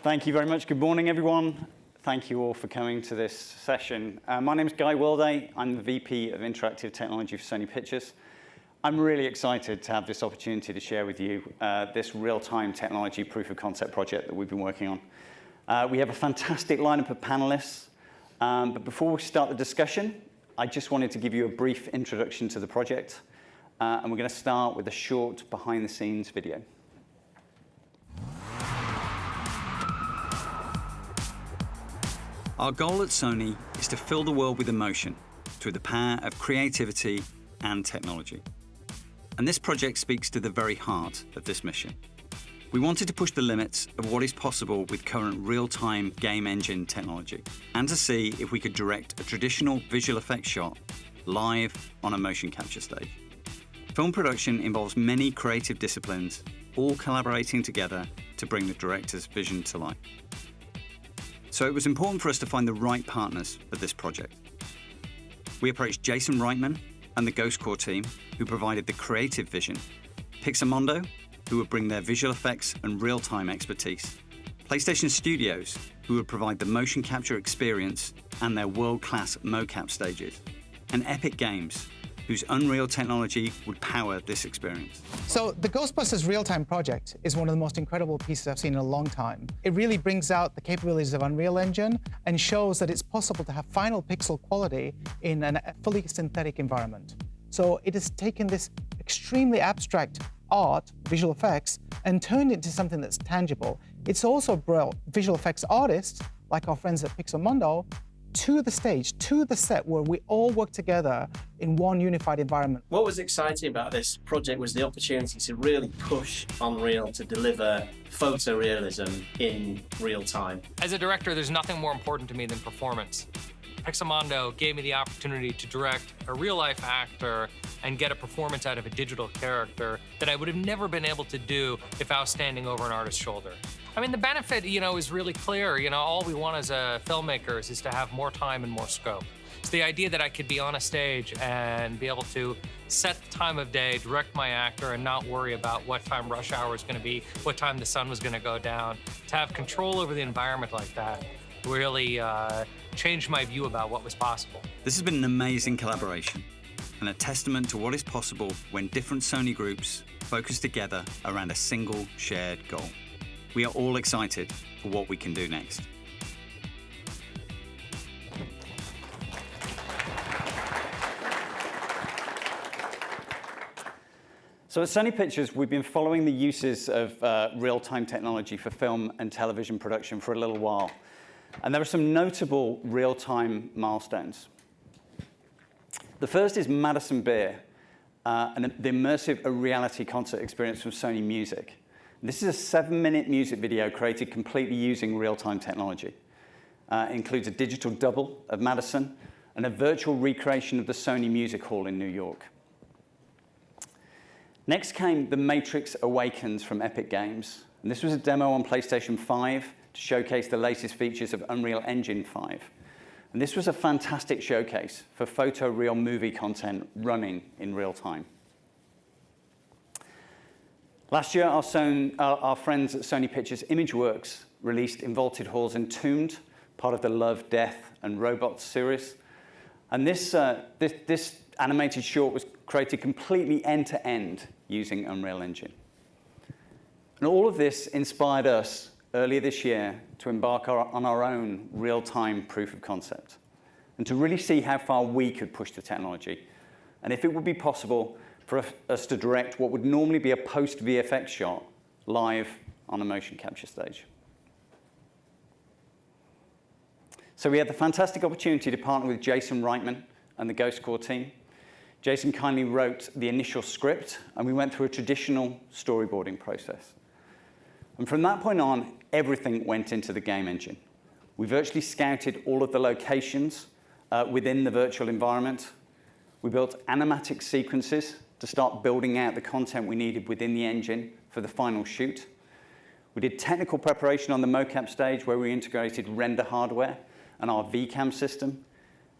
Thank you very much. Good morning, everyone. Thank you all for coming to this session. My name is Guy Wilday. I'm the VP of Interactive Technology for Sony Pictures. I'm really excited to have this opportunity to share with you this real-time technology proof of concept project that we've been working on. We have a fantastic lineup of panelists, but before we start the discussion, I just wanted to give you a brief introduction to the project, and we're going to start with a short behind-the-scenes video. Our goal at Sony is to fill the world with emotion through the power of creativity and technology. And this project speaks to the very heart of this mission. We wanted to push the limits of what is possible with current real-time game engine technology, and to see if we could direct a traditional visual effects shot live on a motion capture stage. Film production involves many creative disciplines, all collaborating together to bring the director's vision to life. So it was important for us to find the right partners for this project. We approached Jason Reitman and the Ghost Core team, who provided the creative vision, Pixarmondo, who would bring their visual effects and real-time expertise, PlayStation Studios, who would provide the motion capture experience and their world-class mocap stages, and Epic Games, whose Unreal technology would power this experience. So the Ghostbusters real-time project is one of the most incredible pieces I've seen in a long time. It really brings out the capabilities of Unreal Engine and shows that it's possible to have final pixel quality in a fully synthetic environment. So it has taken this extremely abstract art, visual effects, and turned it into something that's tangible. It's also brought visual effects artists, like our friends at Pixarmondo, to the stage, to the set where we all work together in one unified environment. What was exciting about this project was the opportunity to really push Unreal to deliver photorealism in real time. As a director, there's nothing more important to me than performance. Pixarmondo gave me the opportunity to direct a real-life actor and get a performance out of a digital character that I would have never been able to do if I was standing over an artist's shoulder. I mean, the benefit, is really clear. All we want as filmmakers is to have more time and more scope. It's the idea that I could be on a stage and be able to set the time of day, direct my actor, and not worry about what time rush hour is going to be, what time the sun was going to go down. To have control over the environment like that really changed my view about what was possible. This has been an amazing collaboration and a testament to what is possible when different Sony groups focus together around a single shared goal. We are all excited for what we can do next. So at Sony Pictures, we've been following the uses of real-time technology for film and television production for a little while. And there are some notable real-time milestones. The first is Madison Beer, and the immersive reality concert experience from Sony Music. This is a 7-minute music video created completely using real-time technology. It includes a digital double of Madison and a virtual recreation of the Sony Music Hall in New York. Next came The Matrix Awakens from Epic Games. And this was a demo on PlayStation 5 to showcase the latest features of Unreal Engine 5. And this was a fantastic showcase for photoreal movie content running in real time. Last year, our friends at Sony Pictures Imageworks released In Vaulted Halls Entombed, part of the Love, Death, and Robots series. And this animated short was created completely end-to-end using Unreal Engine. And all of this inspired us earlier this year to embark on our own real-time proof of concept and to really see how far we could push the technology and if it would be possible for us to direct what would normally be a post-VFX shot live on a motion capture stage. So we had the fantastic opportunity to partner with Jason Reitman and the Ghost Core team. Jason kindly wrote the initial script, and we went through a traditional storyboarding process. And from that point on, everything went into the game engine. We virtually scouted all of the locations within the virtual environment. We built animatic sequences to start building out the content we needed within the engine for the final shoot. We did technical preparation on the mocap stage where we integrated render hardware and our VCAM system,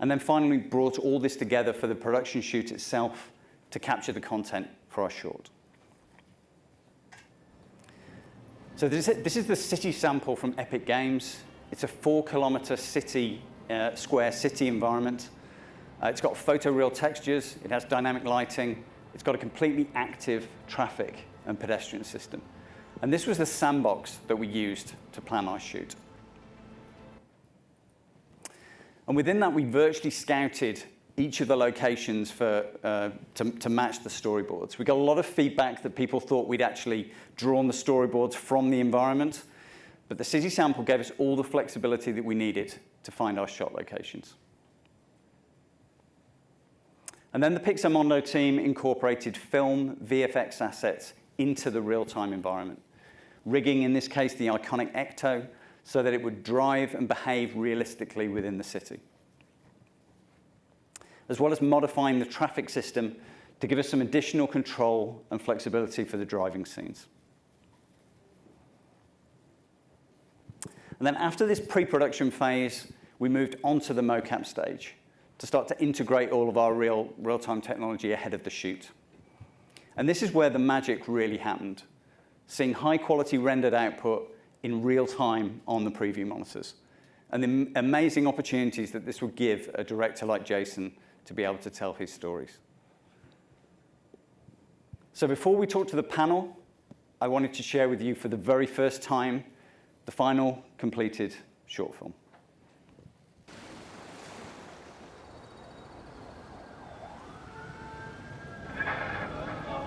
and then finally brought all this together for the production shoot itself to capture the content for our short. So So this is the city sample from Epic Games. It's a 4-kilometer square city environment. It's got photoreal textures. It has dynamic lighting. It's got a completely active traffic and pedestrian system. And this was the sandbox that we used to plan our shoot. And within that, we virtually scouted each of the locations to match the storyboards. We got a lot of feedback that people thought we'd actually drawn the storyboards from the environment, but the city sample gave us all the flexibility that we needed to find our shot locations. And then the Pixarmondo team incorporated film VFX assets into the real-time environment, rigging, in this case, the iconic Ecto, so that it would drive and behave realistically within the city, as well as modifying the traffic system to give us some additional control and flexibility for the driving scenes. And then after this pre-production phase, we moved onto the mocap stage to start to integrate all of our real-time technology ahead of the shoot. And this is where the magic really happened, seeing high-quality rendered output in real time on the preview monitors, and the amazing opportunities that this would give a director like Jason to be able to tell his stories. So before we talk to the panel, I wanted to share with you for the very first time the final completed short film.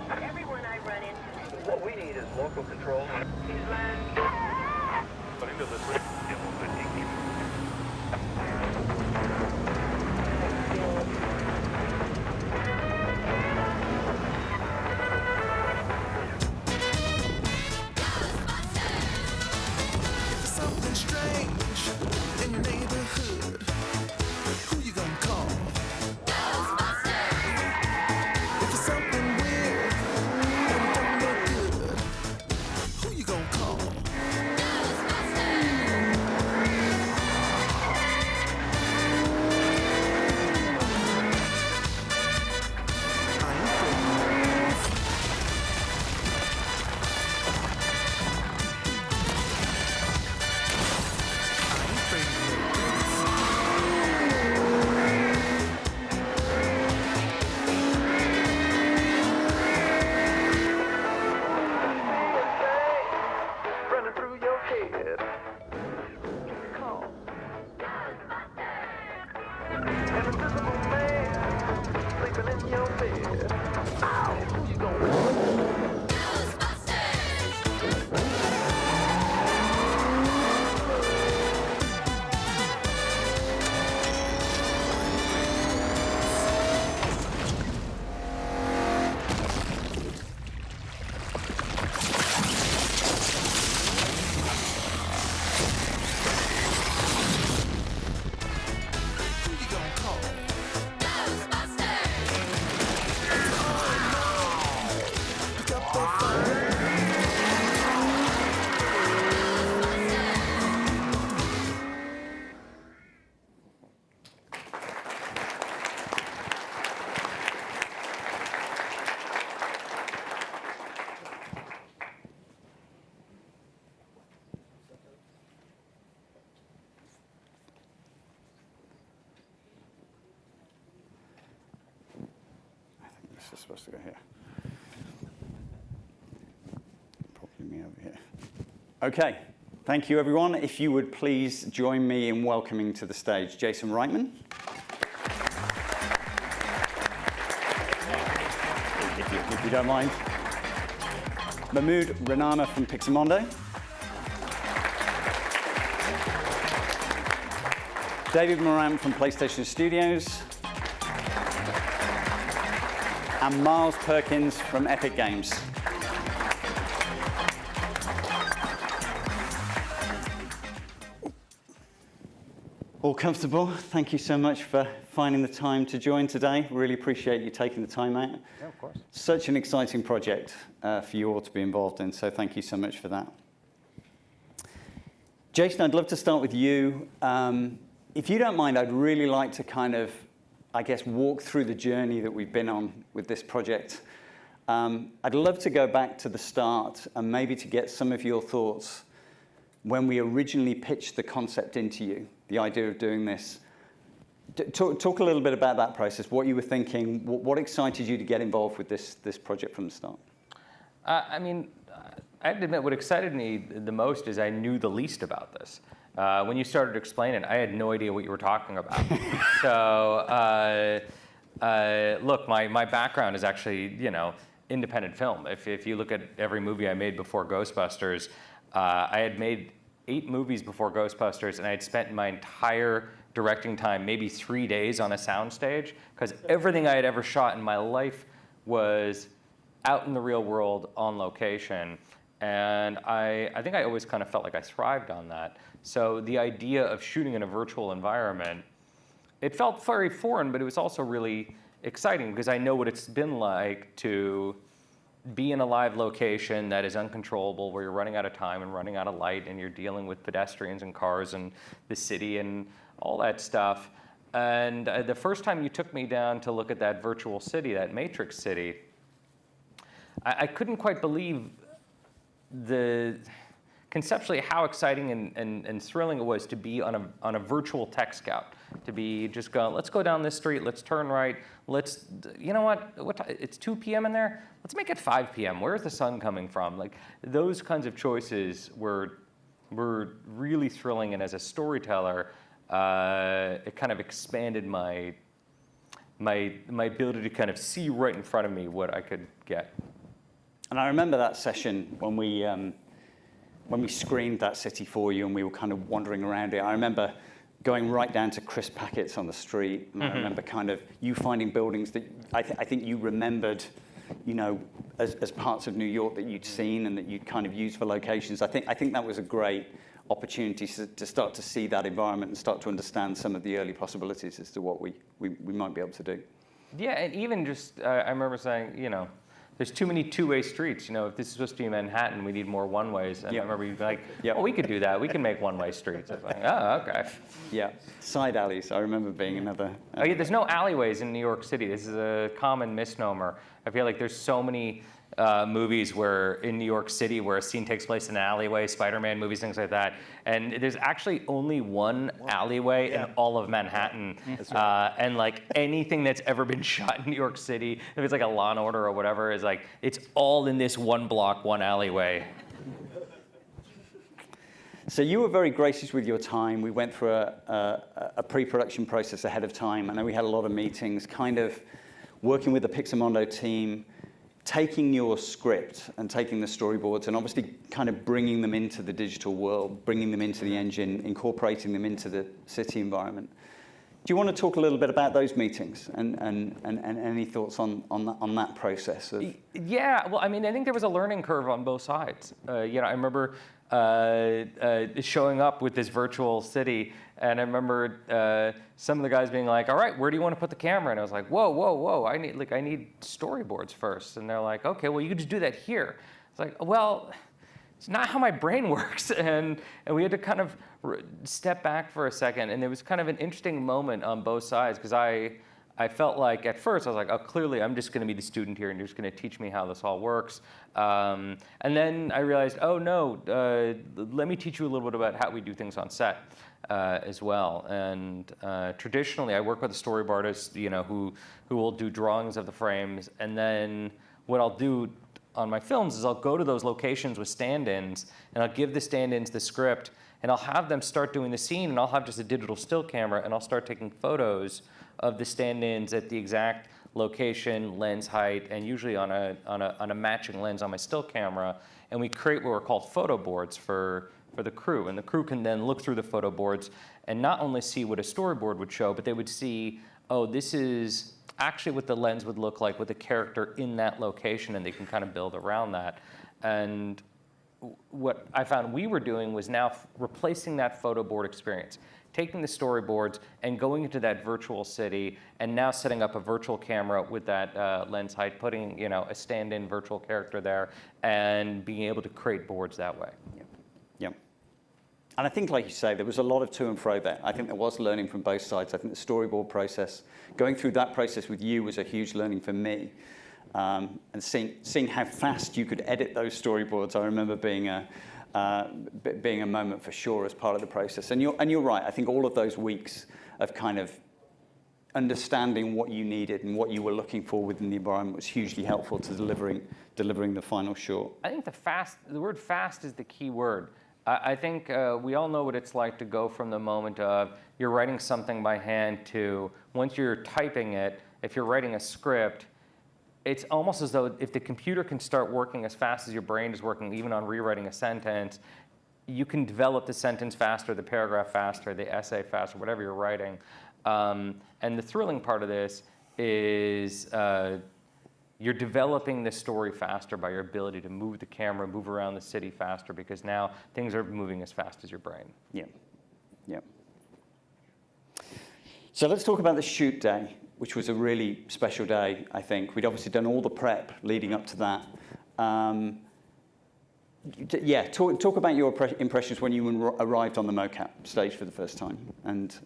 Everyone I run into. What we need is local control. But into this Something strange in your neighborhood. Who you gonna call? If it's something weird and don't look good, who you gonna call? running through your head. Who you call? An invisible man sleeping in your bed. Ow! Who you gonna call? Who you gonna call? Pick up the phone. I think this is supposed to go here. Probably me over here. Okay, thank you everyone. If you would please join me in welcoming to the stage Jason Reitman. If you don't mind. Mahmoud Renama from Pixarmondo. David Moran from PlayStation Studios. And Miles Perkins from Epic Games. All comfortable? Thank you so much for finding the time to join today. Really appreciate you taking the time out. Yeah, of course. Such an exciting project for you all to be involved in, so thank you so much for that. Jason, I'd love to start with you. If you don't mind, I'd really like to kind of, I guess, walk through the journey that we've been on with this project. I'd love to go back to the start and maybe to get some of your thoughts when we originally pitched the concept into you, the idea of doing this. Talk a little bit about that process, what you were thinking, what excited you to get involved with this project from the start? I mean, I have to admit, what excited me the most is I knew the least about this. When you started to explain it, I had no idea what you were talking about. So, look, my background is actually, independent film. If you look at every movie I made before Ghostbusters, I had made 8 movies before Ghostbusters, and I had spent my entire directing time, maybe 3 days on a soundstage, because everything I had ever shot in my life was out in the real world on location. And I think I always kind of felt like I thrived on that. So the idea of shooting in a virtual environment, it felt very foreign, but it was also really exciting because I know what it's been like to be in a live location that is uncontrollable, where you're running out of time and running out of light, and you're dealing with pedestrians and cars and the city and all that stuff. And the first time you took me down to look at that virtual city, that Matrix city, I couldn't quite believe conceptually how exciting and thrilling it was to be on a virtual tech scout, to be just going, let's go down this street, let's turn right, you know what it's 2 p.m. in there, let's make it 5 p.m. Where's the sun coming from? Like, those kinds of choices were really thrilling, and as a storyteller, it kind of expanded my ability to kind of see right in front of me what I could get. And I remember that session when we screened that city for you and we were kind of wandering around it. I remember going right down to crisp packets on the street. And I remember kind of you finding buildings that I think you remembered, as parts of New York that you'd seen and that you'd kind of used for locations. I think that was a great opportunity to start to see that environment and start to understand some of the early possibilities as to what we might be able to do. Yeah, and even just, I remember saying, there's too many two-way streets. If this is supposed to be Manhattan, we need more one-ways. And I remember you'd be like, well, we could do that. We can make one-way streets. I was like, oh, okay. Yeah, side alleys. I remember being another. Oh, yeah, there's no alleyways in New York City. This is a common misnomer. I feel like there's so many movies where in New York City where a scene takes place in an alleyway, Spider-Man movies, things like that. And there's actually only one alleyway in all of Manhattan. And like anything that's ever been shot in New York City, if it's like a Law and Order or whatever, is like, it's all in this one block, one alleyway. So you were very gracious with your time. We went through a pre-production process ahead of time. I know we had a lot of meetings, kind of working with the Pixarmondo team, taking your script and taking the storyboards and obviously kind of bringing them into the digital world, bringing them into the engine, incorporating them into the city environment. Do you want to talk a little bit about those meetings and any thoughts on that process? Yeah, well, I mean, I think there was a learning curve on both sides. I remember showing up with this virtual city, and I remember some of the guys being like, all right, where do you want to put the camera? And I was like, whoa, I need storyboards first. And they're like, okay, well, you could just do that here. It's like, well, it's not how my brain works. And we had to kind of step back for a second, and it was kind of an interesting moment on both sides, because I felt like at first I was like, oh, clearly I'm just going to be the student here and you're just going to teach me how this all works. And then I realized, oh no, let me teach you a little bit about how we do things on set as well. And traditionally I work with a storyboardist, who will do drawings of the frames. And then what I'll do on my films is I'll go to those locations with stand-ins and I'll give the stand-ins the script and I'll have them start doing the scene, and I'll have just a digital still camera and I'll start taking photos of the stand-ins at the exact location, lens height, and usually on a matching lens on my still camera. And we create what are called photo boards for the crew. And the crew can then look through the photo boards and not only see what a storyboard would show, but they would see, oh, this is actually what the lens would look like with a character in that location, and they can kind of build around that. And what I found we were doing was now replacing that photo board experience, taking the storyboards and going into that virtual city, and now setting up a virtual camera with that lens height, putting a stand-in virtual character there, and being able to create boards that way. Yeah. And I think, like you say, there was a lot of to and fro there. I think there was learning from both sides. I think the storyboard process, going through that process with you was a huge learning for me. and seeing how fast you could edit those storyboards, I remember being a moment for sure as part of the process. And you're right. I think all of those weeks of kind of understanding what you needed and what you were looking for within the environment was hugely helpful to delivering the final short. I think the word fast is the key word. I think we all know what it's like to go from the moment of you're writing something by hand to once you're typing it, if you're writing a script, it's almost as though if the computer can start working as fast as your brain is working, even on rewriting a sentence, you can develop the sentence faster, the paragraph faster, the essay faster, whatever you're writing. And the thrilling part of this is you're developing the story faster by your ability to move the camera, move around the city faster, because now things are moving as fast as your brain. Yeah, yeah. So let's talk about the shoot day, which was a really special day, I think. We'd obviously done all the prep leading up to that. Talk about your impressions when you arrived on the mocap stage for the first time, and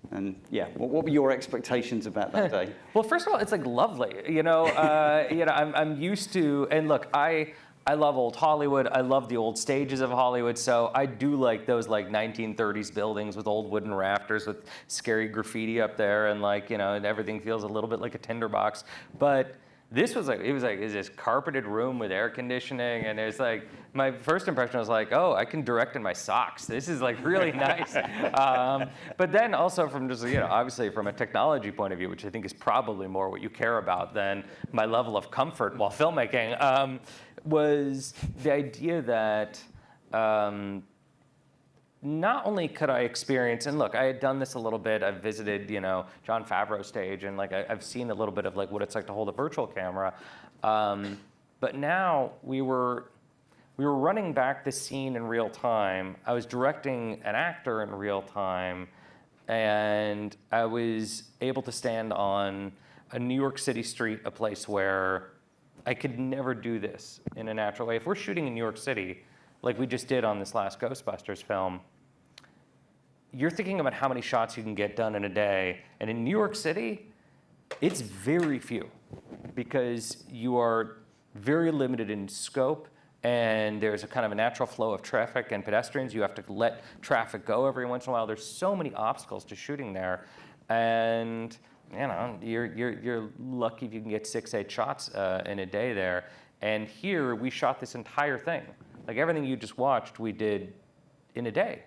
what were your expectations about that day? Well, first of all, it's like lovely, I'm used to, and look, I love old Hollywood. I love the old stages of Hollywood, so I do like those like 1930s buildings with old wooden rafters with scary graffiti up there, and and everything feels a little bit like a tinderbox, but. It was this carpeted room with air conditioning, and it's like, my first impression was like, oh, I can direct in my socks. This is like really nice. But then also from just, obviously from a technology point of view, which I think is probably more what you care about than my level of comfort while filmmaking, was the idea that not only could I experience, and look, I had done this a little bit. I've visited, Jon Favreau's stage, and I've seen a little bit of what it's like to hold a virtual camera. But now we were running back the scene in real time. I was directing an actor in real time, and I was able to stand on a New York City street, a place where I could never do this in a natural way. If we're shooting in New York City, like we just did on this last Ghostbusters film, you're thinking about how many shots you can get done in a day. And in New York City, it's very few because you are very limited in scope, and there's a kind of a natural flow of traffic and pedestrians. You have to let traffic go every once in a while. There's so many obstacles to shooting there. And you're lucky if you can get 6-8 shots in a day there. And here, we shot this entire thing. Like everything you just watched, we did in a day.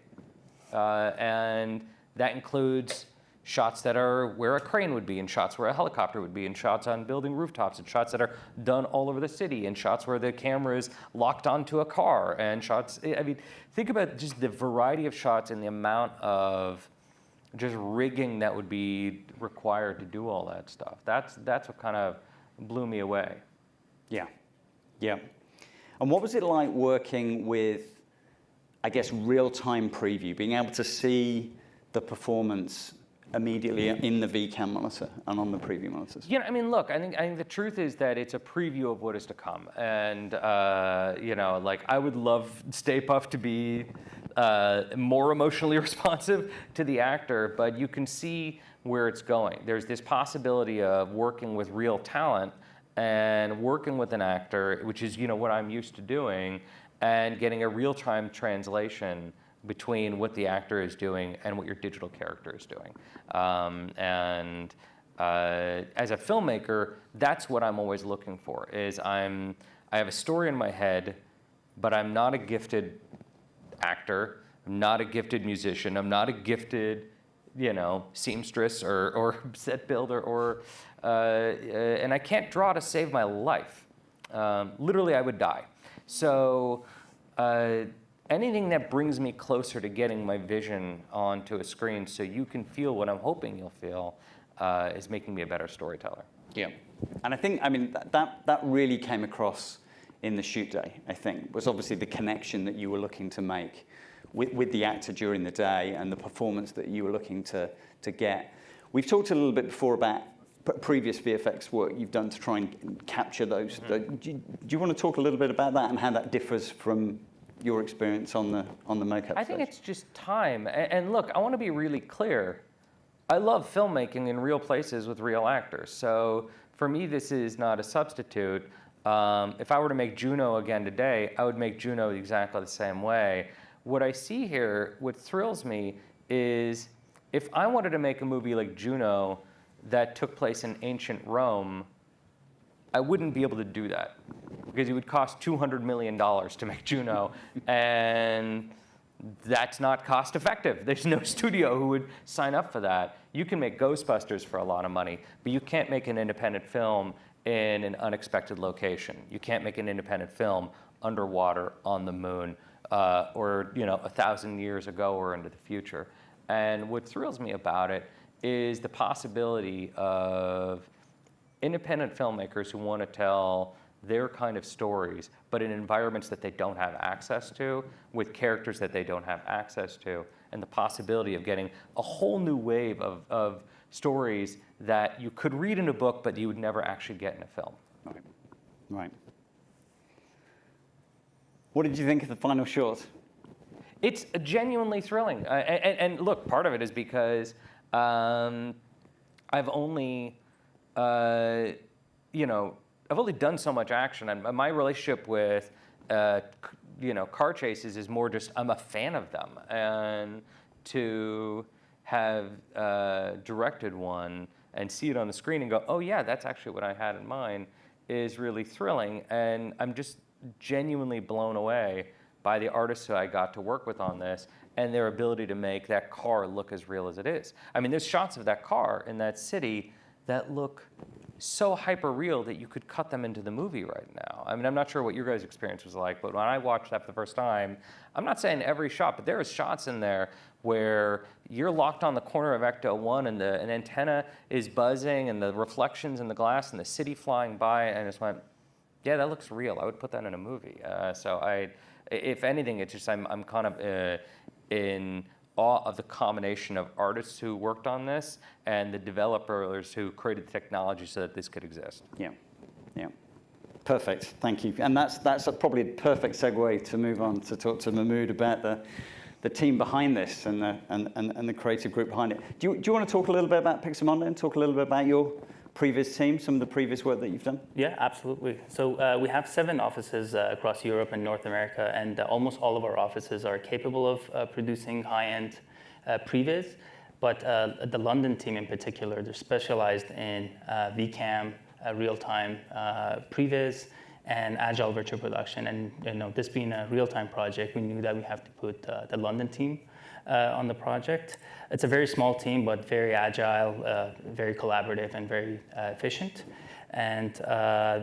And that includes shots that are where a crane would be, and shots where a helicopter would be, and shots on building rooftops, and shots that are done all over the city, and shots where the camera is locked onto a car, and shots, think about just the variety of shots and the amount of just rigging that would be required to do all that stuff. That's what kind of blew me away. Yeah, yeah. And what was it like working with, I guess, real-time preview, being able to see the performance immediately in the VCam monitor and on the preview monitors? Look, I think the truth is that it's a preview of what is to come. And, I would love Stay Puft to be more emotionally responsive to the actor, but you can see where it's going. There's this possibility of working with real talent and working with an actor, which is what I'm used to doing, and getting a real-time translation between what the actor is doing and what your digital character is doing. As a filmmaker, that's what I'm always looking for. I have a story in my head, but I'm not a gifted actor. I'm not a gifted musician. I'm not a gifted seamstress or set builder and I can't draw to save my life. Literally, I would die. So anything that brings me closer to getting my vision onto a screen so you can feel what I'm hoping you'll feel is making me a better storyteller. Yeah. And I think, that really came across in the shoot day, I think, was obviously the connection that you were looking to make with the actor during the day and the performance that you were looking to get. We've talked a little bit before about previous VFX work you've done to try and capture those. Mm-hmm. Do you want to talk a little bit about that and how that differs from your experience on the mocap? I think it's just time. And look, I want to be really clear. I love filmmaking in real places with real actors. So for me, this is not a substitute. If I were to make Juno again today, I would make Juno exactly the same way. What I see here, what thrills me, is if I wanted to make a movie like Juno that took place in ancient Rome, I wouldn't be able to do that because it would cost $200 million to make Juno, and that's not cost effective. There's no studio who would sign up for that. You can make Ghostbusters for a lot of money, but you can't make an independent film in an unexpected location. You can't make an independent film underwater on the moon or 1,000 years ago or into the future. And what thrills me about it is the possibility of independent filmmakers who want to tell their kind of stories, but in environments that they don't have access to, with characters that they don't have access to, and the possibility of getting a whole new wave of stories that you could read in a book, but you would never actually get in a film. Right. Right. What did you think of the final shot? It's genuinely thrilling. And look, part of it is because I've only, I've only done so much action. And my relationship with, car chases is more just I'm a fan of them. And to have directed one and see it on the screen and go, oh yeah, that's actually what I had in mind, is really thrilling. And I'm just genuinely blown away by the artists who I got to work with on this and their ability to make that car look as real as it is. I mean, there's shots of that car in that city that look so hyper real that you could cut them into the movie right now. I mean, I'm not sure what your guys' experience was like, but when I watched that for the first time, I'm not saying every shot, but there are shots in there where you're locked on the corner of Ecto 1 and an antenna is buzzing and the reflections in the glass and the city flying by, and I just went, yeah, that looks real. I would put that in a movie. If anything, it's just I'm kind of in awe of the combination of artists who worked on this and the developers who created the technology so that this could exist. Yeah, yeah. Perfect, thank you. And that's probably a perfect segue to move on to talk to Mahmood about the team behind this and the creative group behind it. Do you want to talk a little bit about Pixamondo and talk a little bit about your previous team, some of the previous work that you've done? Yeah, absolutely. So we have 7 offices across Europe and North America, and almost all of our offices are capable of producing high-end previs. But the London team in particular, they're specialized in VCAM, real-time previs, and agile virtual production. And this being a real-time project, we knew that we have to put the London team on the project. It's a very small team, but very agile, very collaborative, and very efficient. And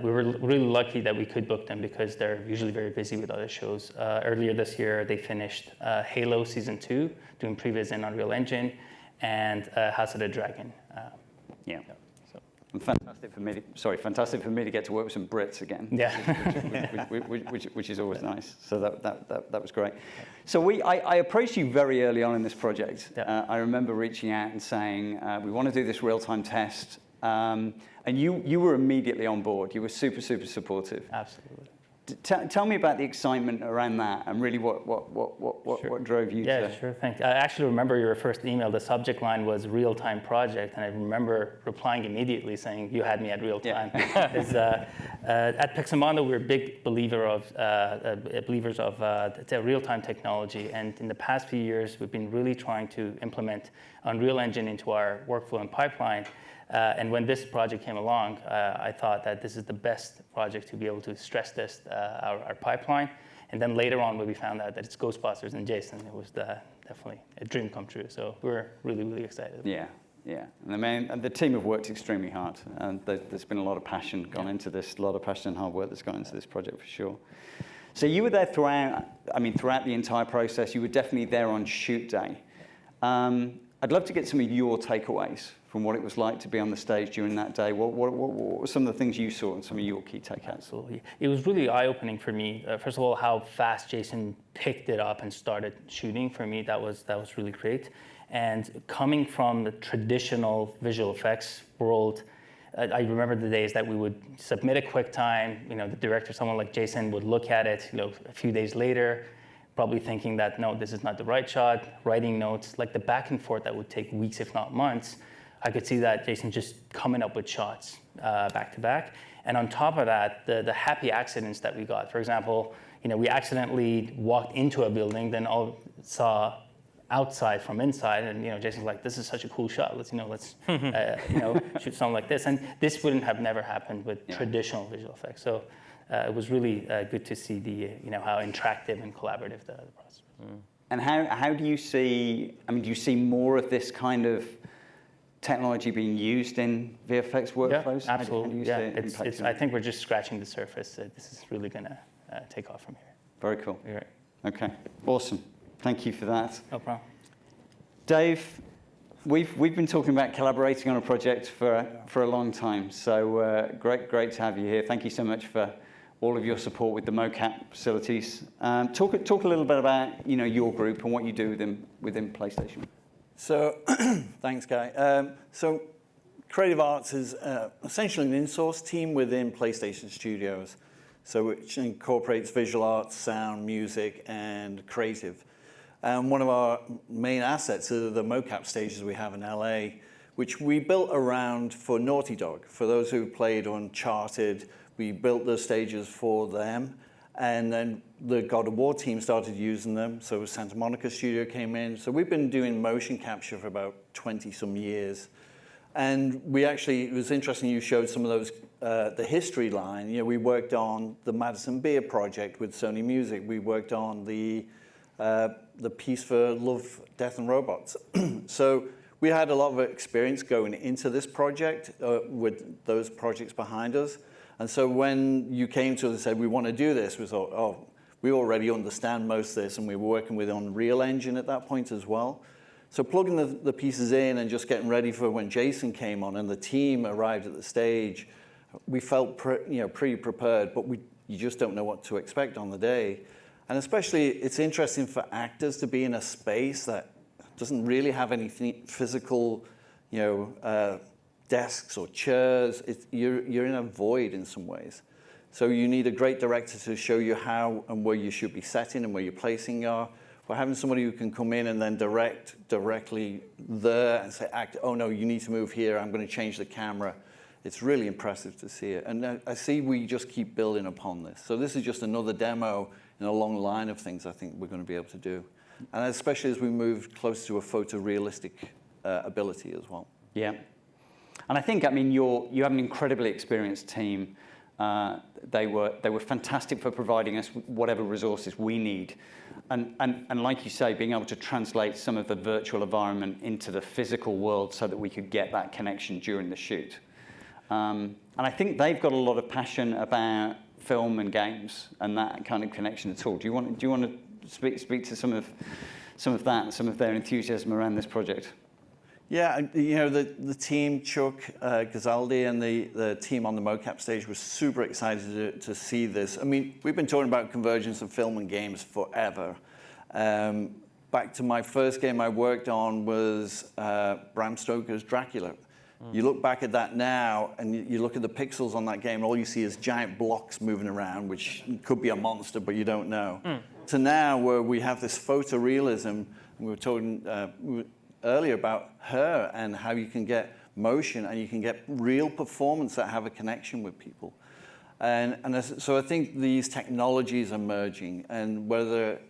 we were really lucky that we could book them because they're usually very busy with other shows. Earlier this year, they finished Halo Season 2, doing previs in Unreal Engine, and House of the Dragon. Yeah. And fantastic for me to get to work with some Brits again. Yeah. which is always nice. So that was great. So I approached you very early on in this project. Yeah. I remember reaching out and saying, we want to do this real-time test. And you were immediately on board. You were super, super supportive. Absolutely. Tell me about the excitement around that and really what drove you to... Yeah, sure, thanks. I actually remember your first email. The subject line was real-time project, and I remember replying immediately saying, you had me at real-time. Yeah. At Pixamondo, we're big believers of the real-time technology, and in the past few years, we've been really trying to implement Unreal Engine into our workflow and pipeline. And when this project came along, I thought that this is the best project to be able to stress test our pipeline. And then later on, when we found out that it's Ghostbusters and Jason, it was definitely a dream come true. So we're really, really excited. Yeah, yeah. And the team have worked extremely hard. And there's been a lot of passion gone into this, a lot of passion and hard work that's gone into this project for sure. So you were there throughout the entire process. You were definitely there on shoot day. I'd love to get some of your takeaways from what it was like to be on the stage during that day. What were some of the things you saw and some of your key takeaways? Absolutely. It was really eye-opening for me. First of all, how fast Jason picked it up and started shooting. For me, that was really great. And coming from the traditional visual effects world, I remember the days that we would submit a QuickTime. The director, someone like Jason, would look at it. A few days later, probably thinking that no, this is not the right shot. Writing notes, like the back and forth that would take weeks, if not months. I could see that Jason just coming up with shots back to back. And on top of that, the happy accidents that we got. For example, we accidentally walked into a building, then all saw outside from inside, and Jason's like, "This is such a cool shot. Let's shoot something like this." And this wouldn't have never happened with traditional visual effects. So it was really good to see the how interactive and collaborative the process was. And how do you see? I mean, do you see more of this kind of technology being used in VFX workflows? Yeah, absolutely. How do you see it I think we're just scratching the surface. This is really going to take off from here. Very cool. You're right. Okay, awesome. Thank you for that. No problem. Dave, we've been talking about collaborating on a project for a long time. So great to have you here. Thank you so much for all of your support with the mocap facilities. Talk a little bit about your group and what you do within PlayStation. So, thanks, Guy. So, Creative Arts is essentially an in-source team within PlayStation Studios, so which incorporates visual arts, sound, music, and creative. And one of our main assets are the mocap stages we have in LA, which we built around for Naughty Dog. For those who played Uncharted, we built those stages for them. And then the God of War team started using them. So Santa Monica Studio came in. So we've been doing motion capture for about 20-some years. And it was interesting you showed some of those, the history line. We worked on the Madison Beer project with Sony Music. We worked on the piece for Love, Death and Robots. So we had a lot of experience going into this project with those projects behind us. And so when you came to us and said, we want to do this, we thought, we already understand most of this, and we were working with Unreal Engine at that point as well. So plugging the pieces in and just getting ready for when Jason came on and the team arrived at the stage, we felt pretty prepared, but you just don't know what to expect on the day. And especially, it's interesting for actors to be in a space that doesn't really have any physical, desks or chairs. You're in a void in some ways. So you need a great director to show you how and where you should be setting and where your placing are. For having somebody who can come in and then direct directly there and say, oh no, you need to move here, I'm going to change the camera. It's really impressive to see it. And I see we just keep building upon this. So this is just another demo in a long line of things I think we're going to be able to do. And especially as we move close to a photorealistic ability as well. Yeah. And I think, you have an incredibly experienced team. They were fantastic for providing us whatever resources we need. And like you say, being able to translate some of the virtual environment into the physical world so that we could get that connection during the shoot. And I think they've got a lot of passion about film and games and that kind of connection at all. Do you want to speak to some of that, some of their enthusiasm around this project? Yeah, the team, Chuck Gazaldi and the team on the mocap stage was super excited to see this. We've been talking about convergence of film and games forever. Back to my first game I worked on was Bram Stoker's Dracula. You look back at that now, and you look at the pixels on that game, and all you see is giant blocks moving around, which could be a monster, but you don't know. To now, where we have this photorealism, and we were talking earlier about her and how you can get motion and you can get real performance that have a connection with people. So I think these technologies are merging, and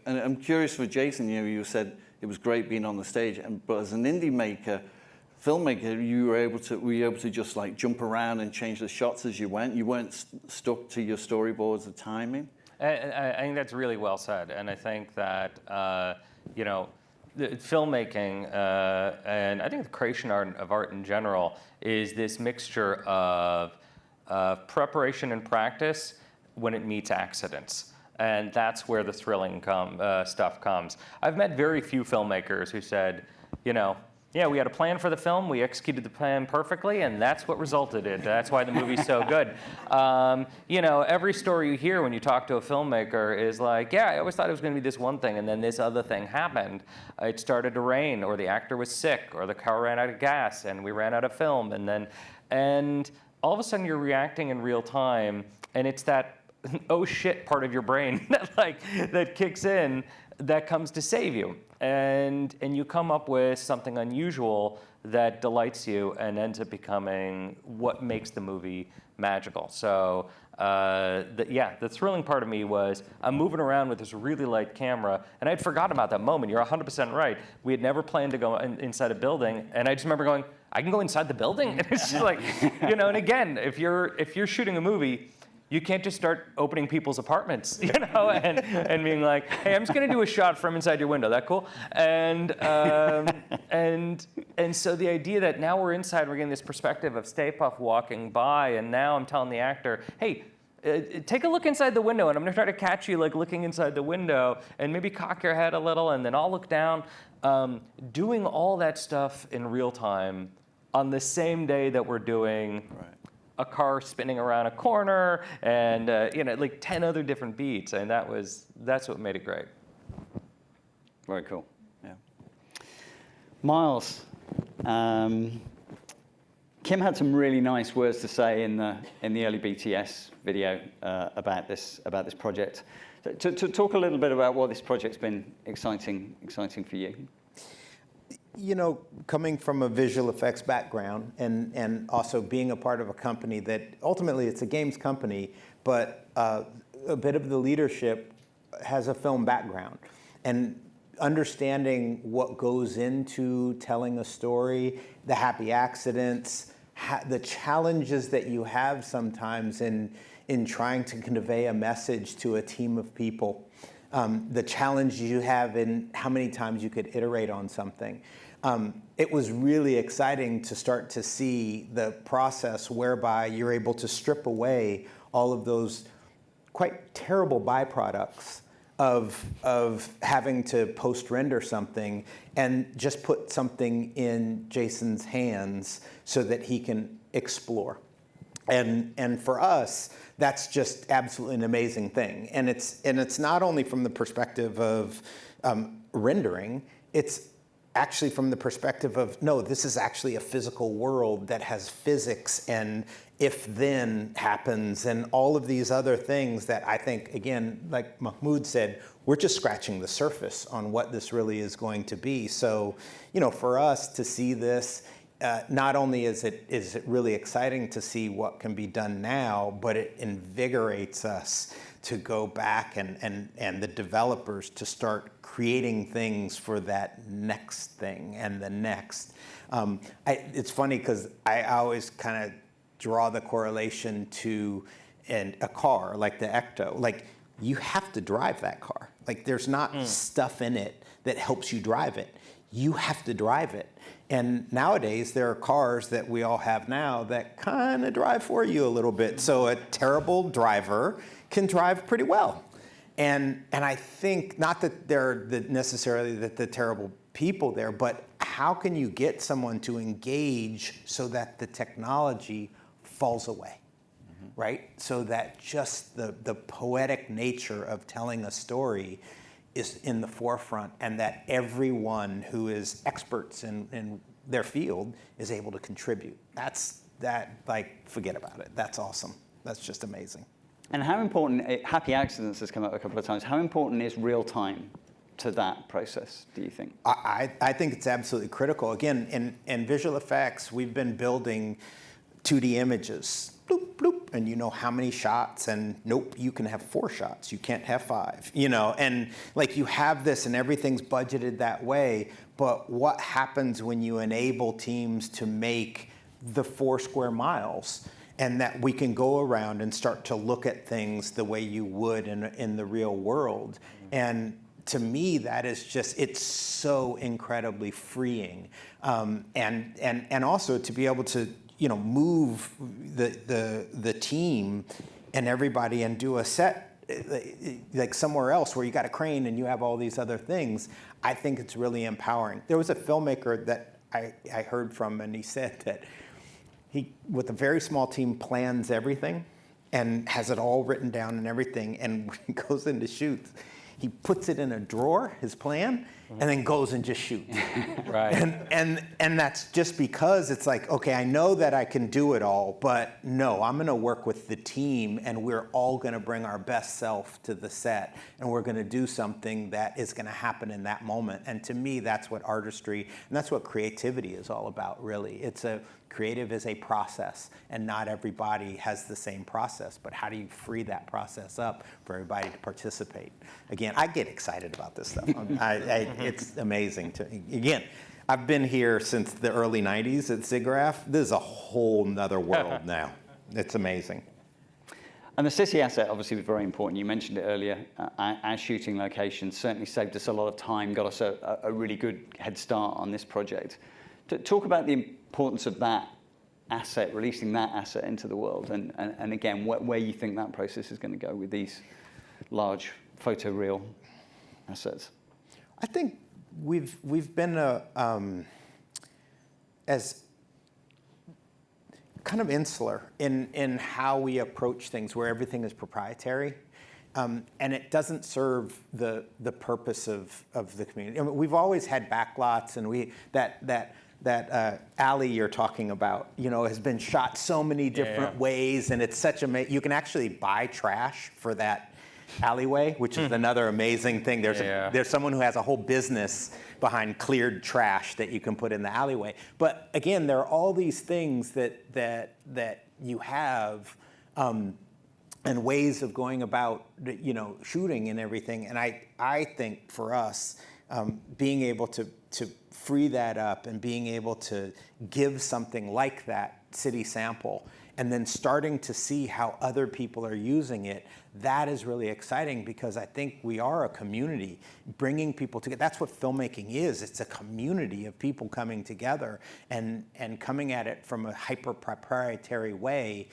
I'm curious for Jason, you said it was great being on the stage, but as an indie filmmaker, were you able to just like jump around and change the shots as you went? You weren't stuck to your storyboards of timing? I think that's really well said, and I think that the filmmaking and I think the creation of art in general is this mixture of preparation and practice when it meets accidents. And that's where the thrilling stuff comes. I've met very few filmmakers who said, yeah, we had a plan for the film, we executed the plan perfectly, and that's what resulted in it. That's why the movie's so good. Every story you hear when you talk to a filmmaker is like, yeah, I always thought it was going to be this one thing, and then this other thing happened. It started to rain, or the actor was sick, or the car ran out of gas, and we ran out of film, and all of a sudden you're reacting in real time, and it's that oh shit part of your brain that kicks in that comes to save you. And you come up with something unusual that delights you and ends up becoming what makes the movie magical. So the thrilling part of me was I'm moving around with this really light camera, and I'd forgotten about that moment. You're 100% right. We had never planned to go inside a building, and I just remember going, I can go inside the building? And it's just like, you know, and again, if you're shooting a movie, you can't just start opening people's apartments, you know, and being like, hey, I'm just gonna do a shot from inside your window. That cool? And so the idea that now we're inside, we're getting this perspective of Stay Puft walking by, and now I'm telling the actor, hey, take a look inside the window, and I'm gonna try to catch you like looking inside the window, and maybe cock your head a little, and then I'll look down. Doing all that stuff in real time on the same day that we're doing a car spinning around a corner and you know, like 10 other different beats, and that's what made it great. Very cool. Yeah. Miles, Kim had some really nice words to say in the early BTS video about this project. To talk a little bit about what this project's been exciting for you. You know, coming from a visual effects background and also being a part of a company that ultimately it's a games company, but a bit of the leadership has a film background. And understanding what goes into telling a story, the happy accidents, the challenges that you have sometimes in trying to convey a message to a team of people. The challenge you have in how many times you could iterate on something. It was really exciting to start to see the process whereby you're able to strip away all of those quite terrible byproducts of having to post-render something and just put something in Jason's hands so that he can explore. And for us, that's just absolutely an amazing thing. And it's not only from the perspective of rendering, it's actually from the perspective of, no, this is actually a physical world that has physics and if-then happens and all of these other things that I think, again, like Mahmoud said, we're just scratching the surface on what this really is going to be. So, you know, for us to see this, not only is it really exciting to see what can be done now, but it invigorates us to go back and the developers to start creating things for that next thing and the next. It's funny because I always kind of draw the correlation to a car like the Ecto. Like, you have to drive that car. Like, there's not stuff in it that helps you drive it. You have to drive it. And nowadays, there are cars that we all have now that kind of drive for you a little bit. So a terrible driver can drive pretty well. And I think, not that they're necessarily the terrible people there, but how can you get someone to engage so that the technology falls away, right? So that just the poetic nature of telling a story is in the forefront, and that everyone who is experts in their field is able to contribute. Like, forget about it. That's awesome. That's just amazing. And how important, happy accidents has come up a couple of times, how important is real time to that process, do you think? I think it's absolutely critical. Again, in visual effects, we've been building 2D images, bloop, bloop, and you know how many shots, and nope, you can have 4 shots, you can't have 5, you know, and like you have this and everything's budgeted that way, but what happens when you enable teams to make the 4 square miles and that we can go around and start to look at things the way you would in the real world? And to me, that is just, it's so incredibly freeing. And also to be able to, you know, move the team and everybody and do a set like somewhere else where you got a crane and you have all these other things, I think it's really empowering. There was a filmmaker that I heard from, and he said that he, with a very small team, plans everything and has it all written down and everything, and when he goes into shoots, he puts it in a drawer, his plan, and then goes and just shoots. Right. And that's just because it's like, okay, I know that I can do it all, but no, I'm gonna work with the team and we're all gonna bring our best self to the set and we're gonna do something that is gonna happen in that moment. And to me, that's what artistry, and that's what creativity is all about, really. Creative is a process, and not everybody has the same process, but how do you free that process up for everybody to participate? Again, I get excited about this stuff. It's amazing. Again, I've been here since the early 90s at SIGGRAPH. This is a whole nother world now. It's amazing. And the city asset obviously was very important. You mentioned it earlier. Our shooting location certainly saved us a lot of time, got us a really good head start on this project. Talk about the importance of that asset, releasing that asset into the world, and again, where you think that process is going to go with these large photoreal assets. I think we've been as kind of insular in how we approach things, where everything is proprietary. And it doesn't serve the purpose of the community. I mean, we've always had backlots, and that alley you're talking about, has been shot so many different ways, and it's such you can actually buy trash for that alleyway, which is another amazing thing. There's someone who has a whole business behind cleared trash that you can put in the alleyway. But again, there are all these things that you have. And ways of going about, shooting and everything. And I think for us, being able to free that up and being able to give something like that city sample and then starting to see how other people are using it, that is really exciting, because I think we are a community bringing people together. That's what filmmaking is. It's a community of people coming together and coming at it from a hyper proprietary way.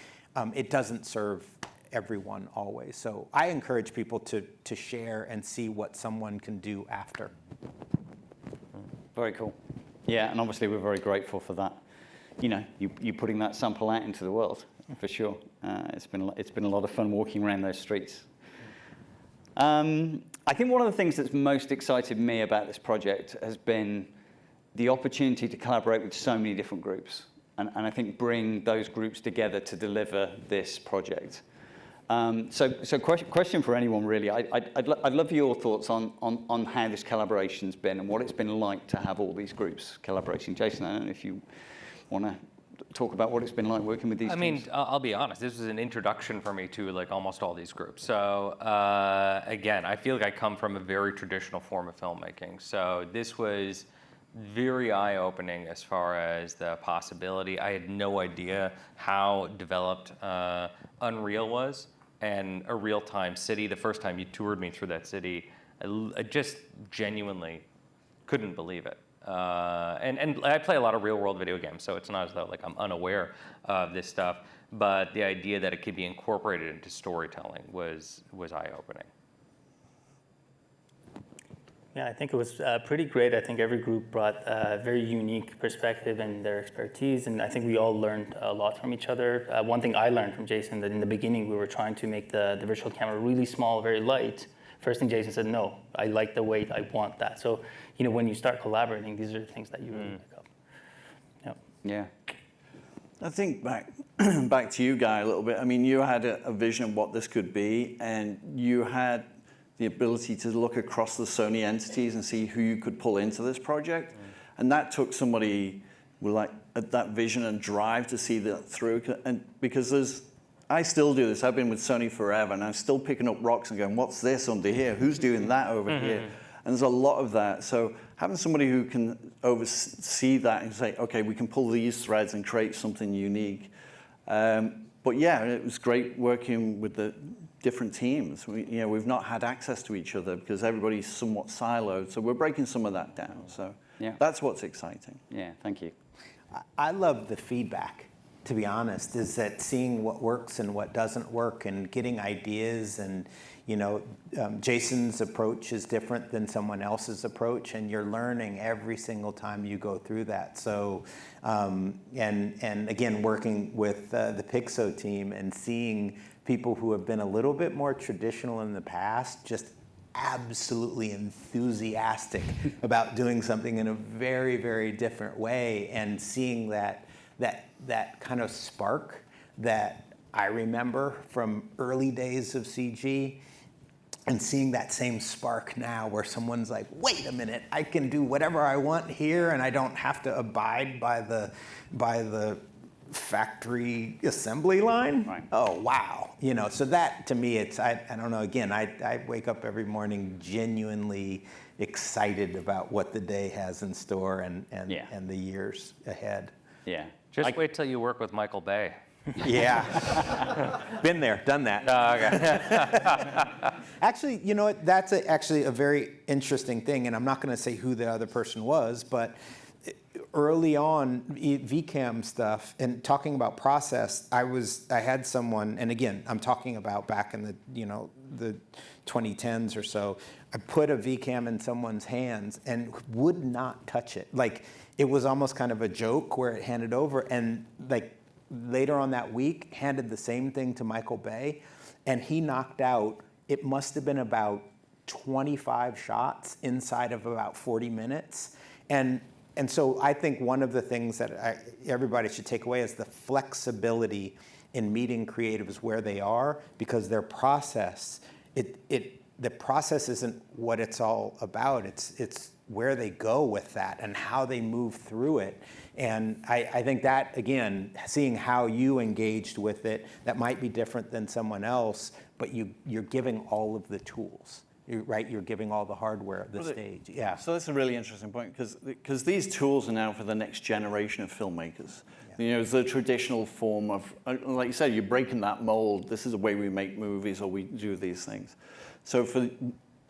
It doesn't serve everyone always. So I encourage people to share and see what someone can do after. Very cool. Yeah, and obviously we're very grateful for that. You putting that sample out into the world, for sure. It's been a lot of fun walking around those streets. I think one of the things that's most excited me about this project has been the opportunity to collaborate with so many different groups, and I think bring those groups together to deliver this project. So question for anyone really. I'd love your thoughts on how this collaboration's been and what it's been like to have all these groups collaborating. Jason, I don't know if you want to talk about what it's been like working with these teams. I mean, I'll be honest, this was an introduction for me to almost all these groups. So again, I feel like I come from a very traditional form of filmmaking. So this was very eye-opening as far as the possibility. I had no idea how developed Unreal was. And a real-time city. The first time you toured me through that city, I just genuinely couldn't believe it. And I play a lot of real-world video games, so it's not as though I'm unaware of this stuff. But the idea that it could be incorporated into storytelling was eye-opening. Yeah, I think it was pretty great. I think every group brought a very unique perspective and their expertise, and I think we all learned a lot from each other. One thing I learned from Jason, that in the beginning we were trying to make the virtual camera really small, very light. First thing Jason said, no, I like the weight, I want that. So, when you start collaborating, these are the things that you really pick up. Yeah. I think back to you, Guy, a little bit. I mean, you had a vision of what this could be, and you had the ability to look across the Sony entities and see who you could pull into this project. And that took somebody with that vision and drive to see that through. And because I still do this. I've been with Sony forever, and I'm still picking up rocks and going, what's this under here? Who's doing that over here? And there's a lot of that. So having somebody who can oversee that and say, okay, we can pull these threads and create something unique. But yeah, it was great working with the different teams. We've not had access to each other because everybody's somewhat siloed. So we're breaking some of that down. So that's what's exciting. Yeah, thank you. I love the feedback, to be honest, is that seeing what works and what doesn't work and getting ideas. And, Jason's approach is different than someone else's approach, and you're learning every single time you go through that. So, and again, working with the Pixo team and seeing people who have been a little bit more traditional in the past just absolutely enthusiastic about doing something in a very, very different way, and seeing that kind of spark that I remember from early days of CG, and seeing that same spark now where someone's like, wait a minute, I can do whatever I want here and I don't have to abide by the factory assembly line. Right. Oh, wow. You know, so that to me, I don't know, again, I wake up every morning genuinely excited about what the day has in store and the years ahead. Yeah. Just wait till you work with Michael Bay. Yeah. Been there, done that. Oh, okay. Actually, you know what? That's actually a very interesting thing, and I'm not going to say who the other person was, but early on, VCAM stuff and talking about process, I had someone, and again, I'm talking about back in the 2010s or so. I put a VCAM in someone's hands and would not touch it. Like, it was almost kind of a joke where it handed over, and like later on that week, handed the same thing to Michael Bay, and he knocked out, it must have been about 25 shots inside of about 40 minutes. And so I think one of the things that everybody should take away is the flexibility in meeting creatives where they are, because their process, the process isn't what it's all about. It's where they go with that and how they move through it. And I think that, again, seeing how you engaged with it, that might be different than someone else, but you're giving all of the tools, right? You're giving all the hardware, the stage. Yeah. So that's a really interesting point, because these tools are now for the next generation of filmmakers. Yeah. You know, the traditional form of, like you said, you're breaking that mold. This is the way we make movies, or we do these things. So for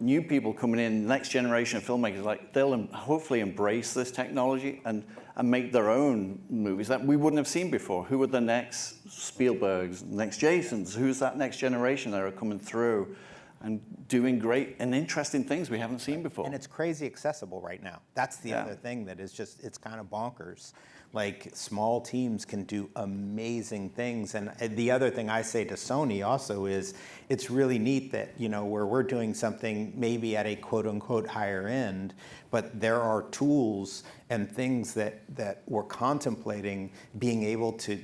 new people coming in, next generation of filmmakers, like, they'll hopefully embrace this technology and make their own movies that we wouldn't have seen before. Who are the next Spielbergs, next Jasons? Who's that next generation that are coming through and doing great and interesting things we haven't seen before? And it's crazy accessible right now. That's the other thing that is just, it's kind of bonkers. Like, small teams can do amazing things. And the other thing I say to Sony also is, it's really neat that, you know, where we're doing something maybe at a quote unquote higher end, but there are tools and things that we're contemplating being able to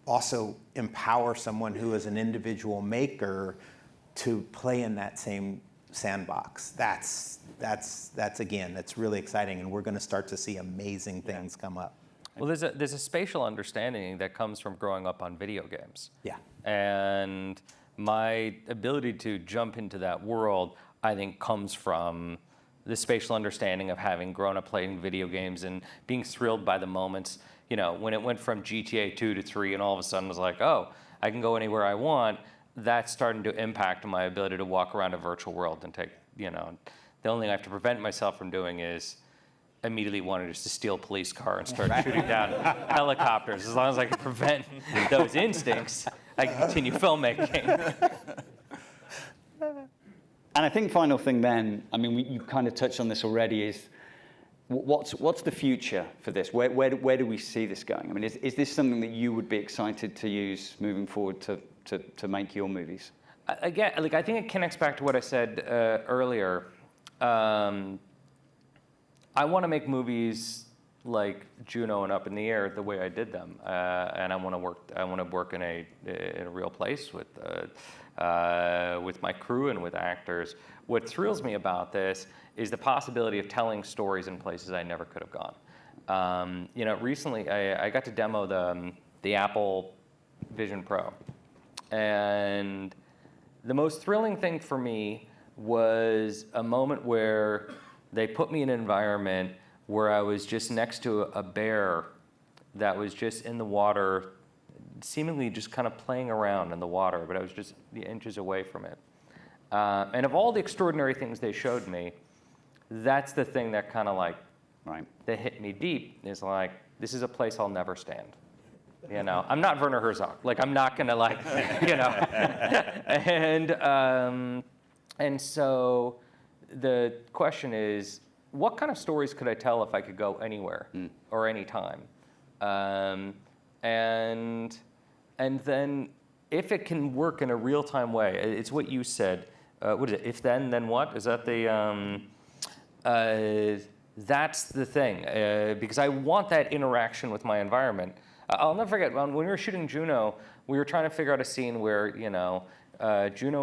also empower someone who is an individual maker to play in that same sandbox. That's again, that's really exciting, and we're going to start to see amazing things come up. Well, there's a spatial understanding that comes from growing up on video games. Yeah. And my ability to jump into that world, I think, comes from the spatial understanding of having grown up playing video games and being thrilled by the moments. You know, when it went from GTA 2 to 3 and all of a sudden was like, oh, I can go anywhere I want, that's starting to impact my ability to walk around a virtual world and take, you know, the only thing I have to prevent myself from doing is immediately wanted just to steal a police car and start shooting down helicopters. As long as I can prevent those instincts, I can continue filmmaking. And I think final thing then, I mean, you kind of touched on this already, is what's the future for this? Where do we see this going? I mean, is this something that you would be excited to use moving forward to make your movies? Again, like, I think it connects back to what I said earlier. I want to make movies like Juno and Up in the Air the way I did them, and I want to work in a real place with my crew and with actors. What thrills me about this is the possibility of telling stories in places I never could have gone. You know, recently I got to demo the Apple Vision Pro, and the most thrilling thing for me was a moment where they put me in an environment where I was just next to a bear that was just in the water, seemingly just kind of playing around in the water, but I was just inches away from it. And of all the extraordinary things they showed me, that's the thing that kind of like, that hit me deep, is like, this is a place I'll never stand. You know, I'm not Werner Herzog. Like, I'm not gonna, like, you know. And so the question is, what kind of stories could I tell if I could go anywhere or anytime? And then if it can work in a real-time way, it's what you said, what is it? If then what? Is that the? That's the thing, because I want that interaction with my environment. I'll never forget when we were shooting Juno, we were trying to figure out a scene where Juno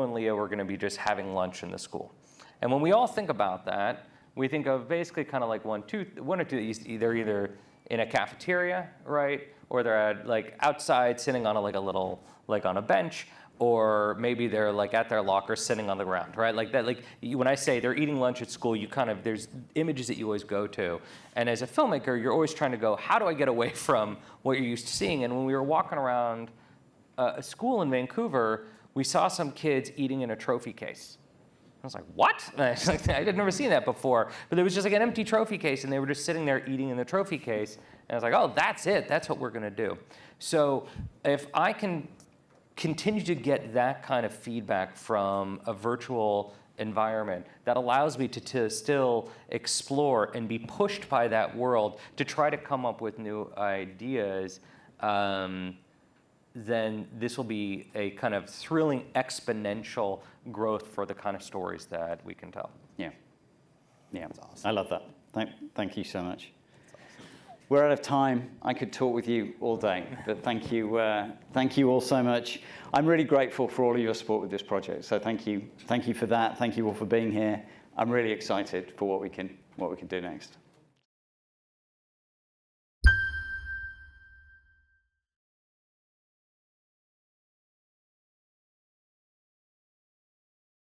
and Leo were going to be just having lunch in the school, and when we all think about that, we think of basically kind of like one or two. They're either in a cafeteria, right, or they're at like outside sitting on on a bench. Or maybe they're like at their locker sitting on the ground, right? Like that. Like when I say they're eating lunch at school, there's images that you always go to. And as a filmmaker, you're always trying to go, how do I get away from what you're used to seeing? And when we were walking around a school in Vancouver, we saw some kids eating in a trophy case. I was like, what? I had never seen that before. But there was just like an empty trophy case, and they were just sitting there eating in the trophy case. And I was like, oh, that's it. That's what we're going to do. So if I can continue to get that kind of feedback from a virtual environment that allows me to still explore and be pushed by that world to try to come up with new ideas, then this will be a kind of thrilling exponential growth for the kind of stories that we can tell. Yeah. That's awesome. I love that. Thank you so much. We're out of time. I could talk with you all day, but thank you all so much. I'm really grateful for all of your support with this project. So thank you for that. Thank you all for being here. I'm really excited for what we can do next.